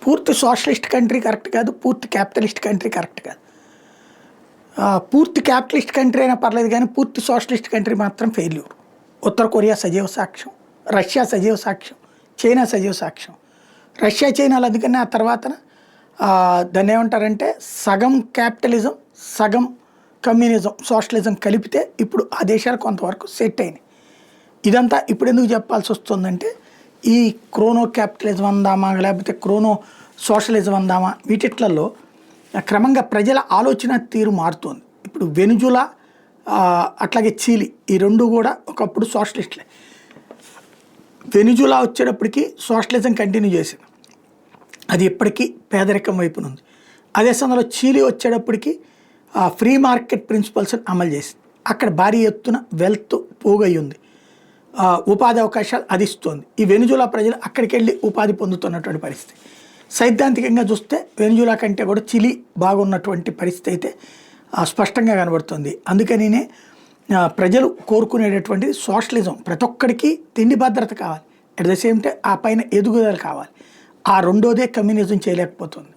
పూర్తి socialist country correct కాదు, పూర్తి క్యాపిటలిస్ట్ కంట్రీ కరెక్ట్ కాదు. పూర్తి క్యాపిటలిస్ట్ కంట్రీ అయినా పర్లేదు కానీ పూర్తి సోషలిస్ట్ కంట్రీ మాత్రం ఫెయిల్యూర్. ఉత్తర కొరియా సజీవ సాక్ష్యం, రష్యా సజీవ సాక్ష్యం, చైనా సజీవ సాక్ష్యం. రష్యా చైనాలు అందుకని ఆ తర్వాత దాన్ని ఏమంటారంటే సగం క్యాపిటలిజం సగం కమ్యూనిజం సోషలిజం కలిపితే ఇప్పుడు ఆ దేశాలు కొంతవరకు సెట్ అయినాయి. ఇదంతా ఇప్పుడు ఎందుకు చెప్పాల్సి వస్తుందంటే ఈ క్రోనో క్యాపిటలిజం అందామా లేకపోతే క్రోనో సోషలిజం అందామా వీటిట్లలో క్రమంగా ప్రజల ఆలోచన తీరు మారుతుంది. ఇప్పుడు వెనుజులా అట్లాగే చీలీ ఈ రెండు కూడా ఒకప్పుడు సోషలిస్టులే. వెనుజులా వచ్చేటప్పటికి సోషలిజం కంటిన్యూ చేసింది, అది ఇప్పటికీ పేదరికం వైపున ఉంది. అదే సమయంలో చీలీ వచ్చేటప్పటికి ఫ్రీ మార్కెట్ ప్రిన్సిపల్స్ని అమలు చేసింది, అక్కడ భారీ ఎత్తున వెల్త్ పోగై ఉంది, ఉపాధి అవకాశాలు అది ఇస్తుంది. ఈ వెనుజులా ప్రజలు అక్కడికి వెళ్ళి ఉపాధి పొందుతున్నటువంటి పరిస్థితి. సైద్ధాంతికంగా చూస్తే వెనుజులా కంటే కూడా చిలీ బాగున్నటువంటి పరిస్థితి అయితే స్పష్టంగా కనబడుతుంది. అందుకనినే ప్రజలు కోరుకునేటటువంటిది సోషలిజం. ప్రతి ఒక్కడికి తిండి భద్రత కావాలి, అట్ ద సేమ్ టైం ఆ పైన ఎదుగుదల కావాలి. ఆ రెండోదే కమ్యూనిజం చేయలేకపోతుంది.